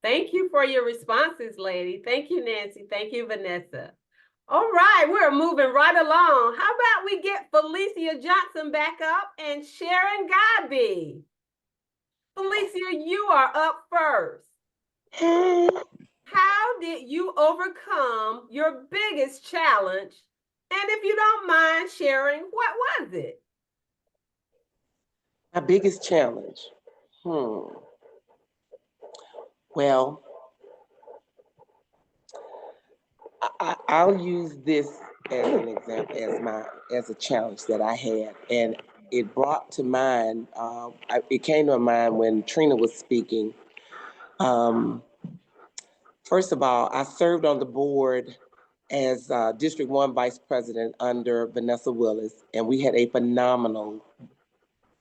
Thank you for your responses, lady. Thank you, Nancy. Thank you, Vanessa. All right, we're moving right along. How about we get Felicia Johnson back up and Sharon Godby? Felicia, you are up first. How did you overcome your biggest challenge? And if you don't mind sharing, what was it? My biggest challenge. Well, I'll use this as an example, as a challenge that I had, and it brought to mind. It came to mind when Trina was speaking. Um, First of all, I served on the board as District 1 Vice President under Vanessa Willis, and we had a phenomenal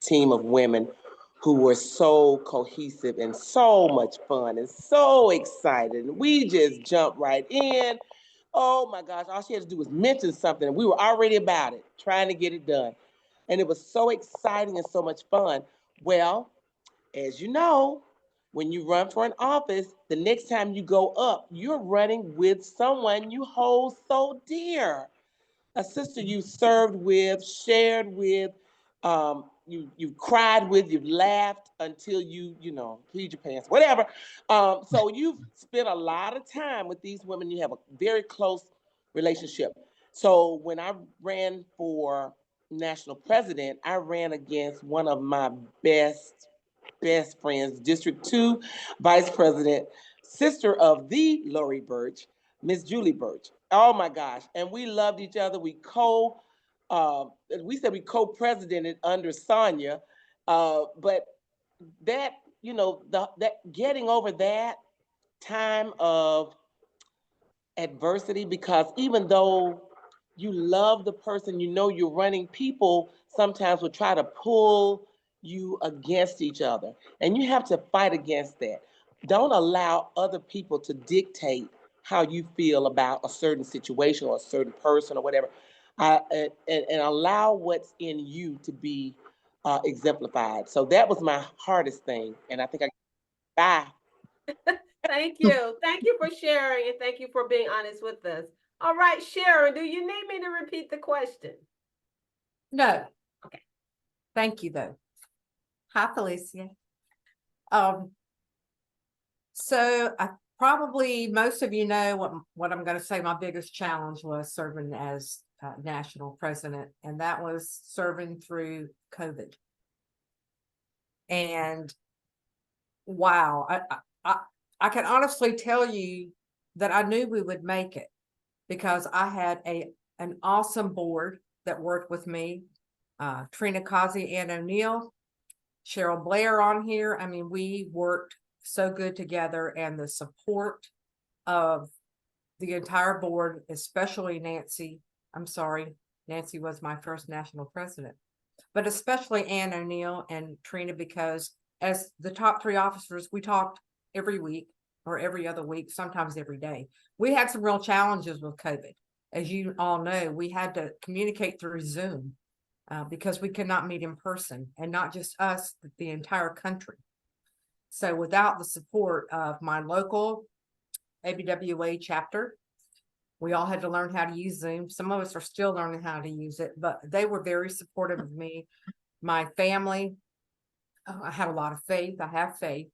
team of women who were so cohesive and so much fun and so excited. And we just jumped right in. Oh my gosh, all she had to do was mention something, and we were already about it, trying to get it done. And it was so exciting and so much fun. Well, as you know, when you run for an office, the next time you go up, you're running with someone you hold so dear. A sister you served with, shared with, you cried with, you've laughed until you peed your pants, whatever. So you've spent a lot of time with these women. You have a very close relationship. So when I ran for national president, I ran against one of my best friends, District 2 Vice President, sister of the Lori Birch, Miss Julie Birch. Oh my gosh. And we loved each other. Uh, we said we co-presidented under Sonia. But that, that getting over that time of adversity, because even though you love the person, you're running, people sometimes will try to pull you against each other. And you have to fight against that. Don't allow other people to dictate how you feel about a certain situation or a certain person or whatever. And allow what's in you to be exemplified. So that was my hardest thing. And I think bye. Thank you. Thank you for sharing and thank you for being honest with us. All right, Sharon, do you need me to repeat the question? No. Okay. Thank you, though. Hi, Felicia. So I probably most of you know what I'm going to say. My biggest challenge was serving as national president, and that was serving through COVID. And wow, I can honestly tell you that I knew we would make it because I had an awesome board that worked with me. Trina Causey, Ann O'Neill, Cheryl Blair on here. I mean, we worked so good together, and the support of the entire board, especially Nancy. I'm sorry, Nancy was my first national president, but especially Ann O'Neill and Trina, because as the top three officers, we talked every week or every other week, sometimes every day. We had some real challenges with COVID. As you all know, we had to communicate through Zoom because we could not meet in person, and not just us, but the entire country. So without the support of my local ABWA chapter, we all had to learn how to use Zoom. Some of us are still learning how to use it, but they were very supportive of me. My family, I had a lot of faith. I have faith.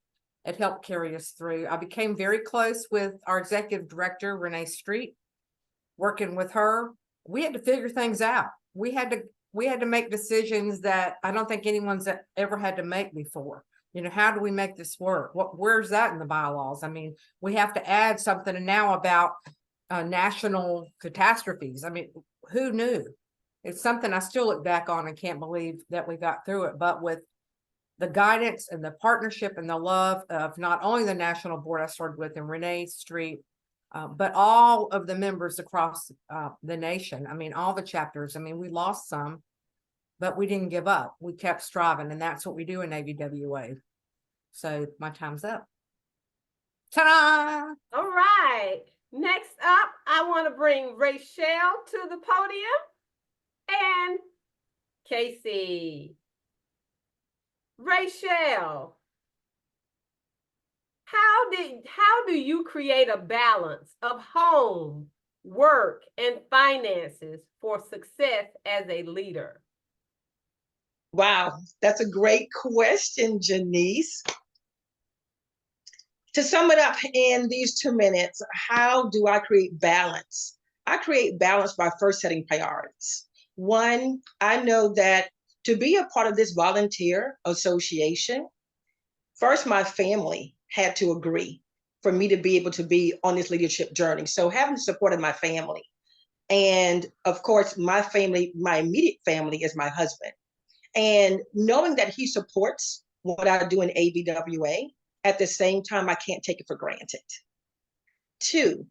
It helped carry us through. I became very close with our executive director, Renee Street. Working with her, we had to figure things out. We had to make decisions that I don't think anyone's ever had to make before. How do we make this work? Where's that in the bylaws? I mean, we have to add something now about national catastrophes. I mean, who knew? It's something I still look back on and can't believe that we got through it. But with the guidance and the partnership and the love of not only the national board I started with and Renee Street, but all of the members across the nation. I mean, all the chapters. I mean, we lost some, but we didn't give up. We kept striving, and that's what we do in ABWA. So my time's up. Ta-da! All right. Next up, I want to bring Rachel to the podium and Casey. Rachel, how do you create a balance of home, work, and finances for success as a leader? Wow, that's a great question, Janice. To sum it up in these 2 minutes, how do I create balance? I create balance by first setting priorities. One, I know that to be a part of this volunteer association, first, my family had to agree for me to be able to be on this leadership journey. So having the support of my family, and of course, my family, my immediate family is my husband. And knowing that he supports what I do in ABWA, at the same time, I can't take it for granted. Two,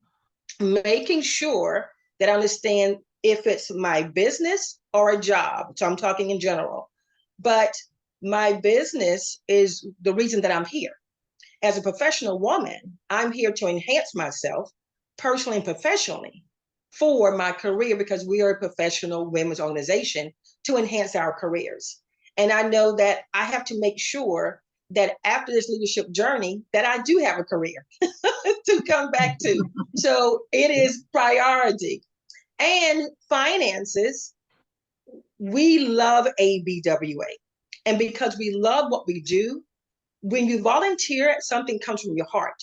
making sure that I understand if it's my business or a job. So I'm talking in general, but my business is the reason that I'm here. As a professional woman, I'm here to enhance myself personally and professionally for my career, because we are a professional women's organization to enhance our careers. And I know that I have to make sure that after this leadership journey, that I do have a career to come back to. So it is priority. And finances, we love ABWA. And because we love what we do, when you volunteer, something comes from your heart.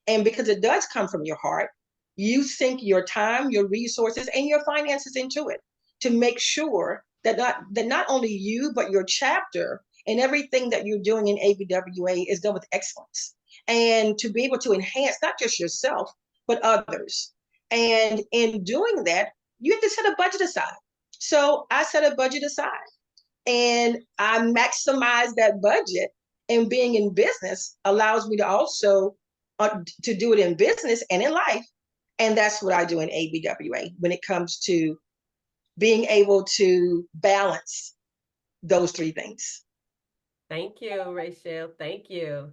And because it does come from your heart, you sink your time, your resources, and your finances into it to make sure that not only you, but your chapter and everything that you're doing in ABWA is done with excellence. And to be able to enhance not just yourself, but others. And in doing that, you have to set a budget aside. So I set a budget aside and I maximize that budget. And being in business allows me to also to do it in business and in life. And that's what I do in ABWA when it comes to being able to balance those three things. Thank you, Rachel. Thank you.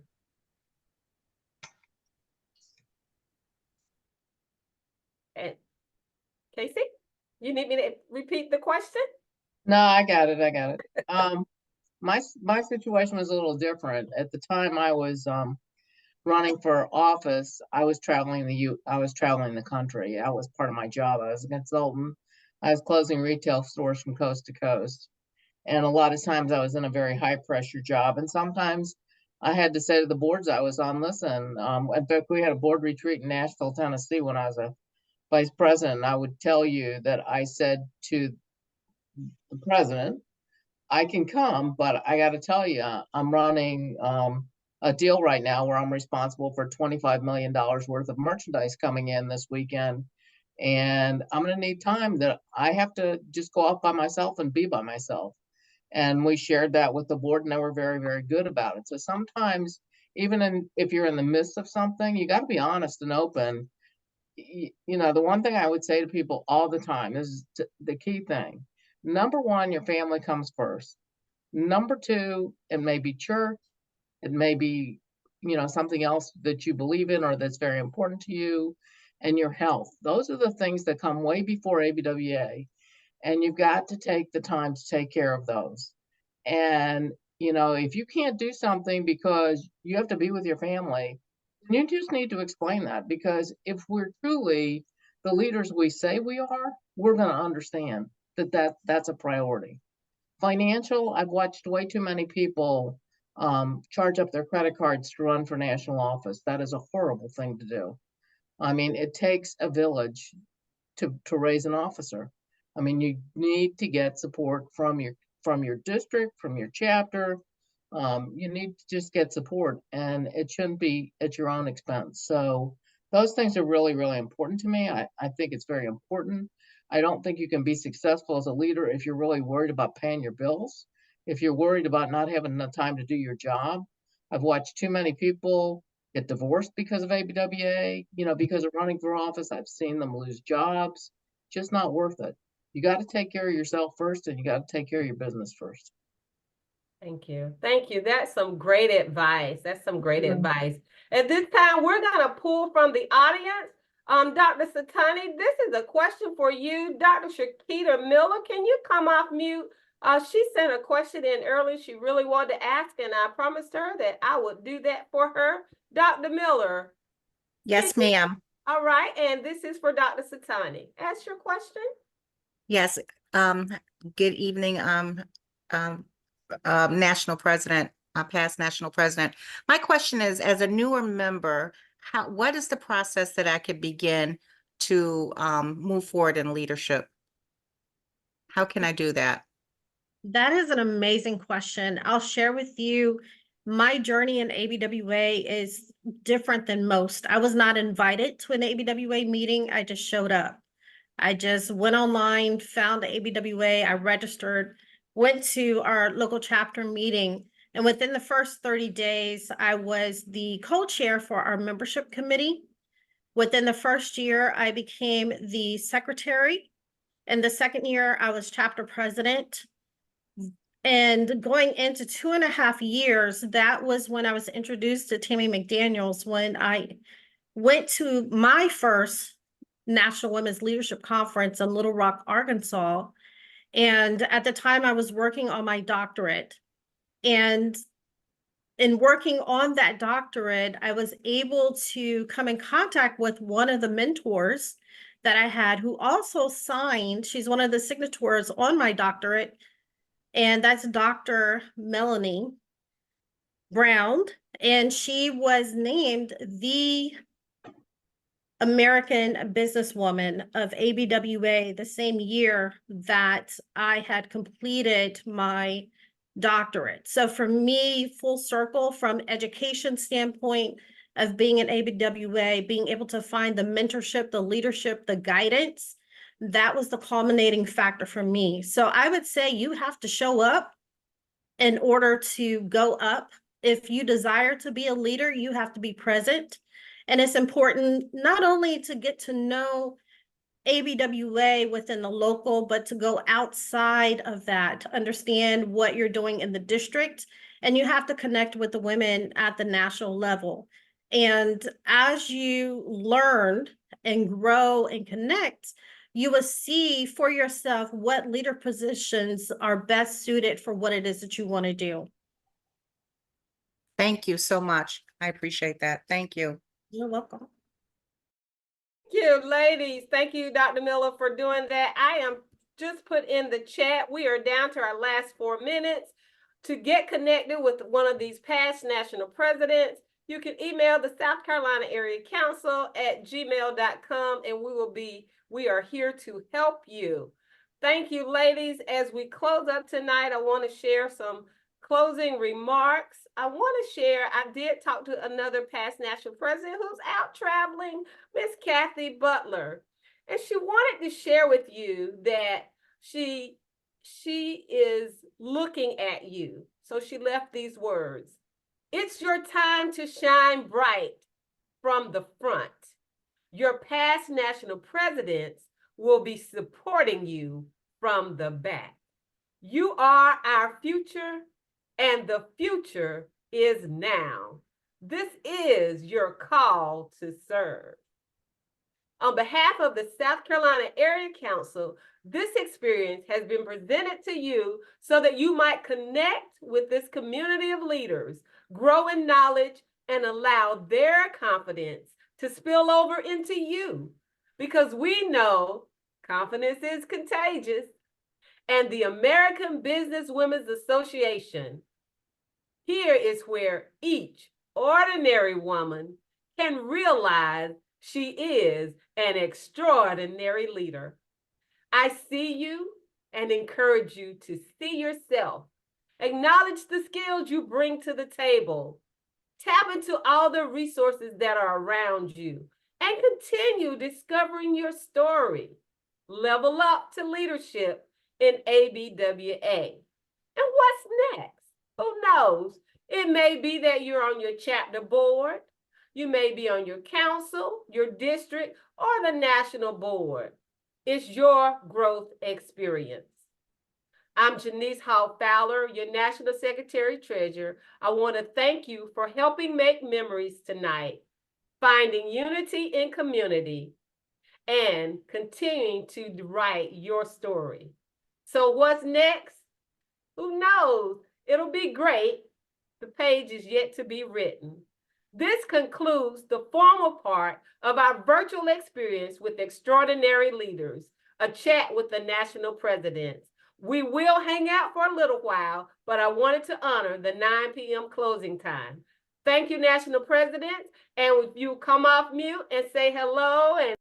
And Casey, you need me to repeat the question? No, I got it. I got it. My situation was a little different. At the time I was running for office, I was traveling the country. That was part of my job. I was a consultant. I was closing retail stores from coast to coast. And a lot of times I was in a very high pressure job. And sometimes I had to say to the boards I was on, listen, in fact, we had a board retreat in Nashville, Tennessee when I was a vice president. I would tell you that I said to the president, I can come, but I got to tell you, I'm running a deal right now where I'm responsible for $25 million worth of merchandise coming in this weekend. And I'm going to need time that I have to just go off by myself and be by myself. And we shared that with the board, and they were very, very good about it. So sometimes, even if you're in the midst of something, you got to be honest and open. You know, the one thing I would say to people all the time is the key thing. Number one, your family comes first. Number two, it may be church, it may be, something else that you believe in or that's very important to you, and your health. Those are the things that come way before ABWA. And you've got to take the time to take care of those. And, if you can't do something because you have to be with your family, you just need to explain that, because if we're truly the leaders we say we are, we're going to understand that's a priority. Financial, I've watched way too many people charge up their credit cards to run for national office. That is a horrible thing to do. I mean, it takes a village to raise an officer. I mean, you need to get support from your district, from your chapter. You need to just get support, and it shouldn't be at your own expense. So those things are really, really important to me. I think it's very important. I don't think you can be successful as a leader if you're really worried about paying your bills, if you're worried about not having enough time to do your job. I've watched too many people get divorced because of ABWA, because of running for office. I've seen them lose jobs. Just not worth it. You got to take care of yourself first, and you got to take care of your business first. Thank you. Thank you. That's some great advice. That's some great advice. At this time, we're going to pull from the audience. Dr. Satani, this is a question for you. Dr. Shakita Miller, can you come off mute? She sent a question in early she really wanted to ask, and I promised her that I would do that for her. Dr. Miller. Yes, ma'am. All right, and this is for Dr. Satani. Ask your question. Yes. Good evening, um, National President, past National President. My question is, as a newer member, what is the process that I could begin to move forward in leadership? How can I do that? That is an amazing question. I'll share with you my journey in ABWA is different than most. I was not invited to an ABWA meeting. I just showed up. I just went online, found the ABWA, I registered, went to our local chapter meeting. And within the first 30 days, I was the co-chair for our membership committee. Within the first year, I became the secretary. In the second year, I was chapter president. And going into 2.5 years, that was when I was introduced to Tammy McDaniels, when I went to my first National Women's Leadership Conference in Little Rock, Arkansas. And at the time I was working on my doctorate. And in working on that doctorate, I was able to come in contact with one of the mentors that I had who also signed, she's one of the signatories on my doctorate, and that's Dr. Melanie Brown. And she was named the American Businesswoman of ABWA the same year that I had completed my doctorate. So for me, full circle from education standpoint of being an ABWA, being able to find the mentorship, the leadership, the guidance, that was the culminating factor for me. So I would say you have to show up in order to go up. If you desire to be a leader, you have to be present. And it's important not only to get to know ABWA within the local, but to go outside of that, to understand what you're doing in the district. And you have to connect with the women at the national level. And as you learn and grow and connect, you will see for yourself what leader positions are best suited for what it is that you want to do. Thank you so much. I appreciate that. Thank you. You're welcome. Thank you, ladies. Thank you, Dr. Miller, for doing that. I am just put in the chat. We are down to our last 4 minutes. To get connected with one of these past national presidents, you can email the South Carolina Area Council at gmail.com, and we are here to help you. Thank you, ladies. As we close up tonight, I want to share some closing remarks. I want to share, I did talk to another past national president who's out traveling, Miss Kathy Butler. And she wanted to share with you that she is looking at you. So she left these words. It's your time to shine bright from the front. Your past national presidents will be supporting you from the back. You are our future, and the future is now. This is your call to serve. On behalf of the South Carolina Area Council, this experience has been presented to you so that you might connect with this community of leaders, grow in knowledge, and allow their confidence to spill over into you. Because we know confidence is contagious. And the American Business Women's Association, here is where each ordinary woman can realize she is an extraordinary leader. I see you and encourage you to see yourself. Acknowledge the skills you bring to the table. Tap into all the resources that are around you and continue discovering your story. Level up to leadership in ABWA. And what's next? Who knows? It may be that you're on your chapter board. You may be on your council, your district, or the national board. It's your growth experience. I'm Janice Hall Fowler, your National Secretary Treasurer. I want to thank you for helping make memories tonight, finding unity in community, and continuing to write your story. So what's next? Who knows? It'll be great. The page is yet to be written. This concludes the formal part of our virtual experience with extraordinary leaders, a chat with the national presidents. We will hang out for a little while, but I wanted to honor the 9 p.m. closing time. Thank you, national presidents. And if you come off mute and say hello and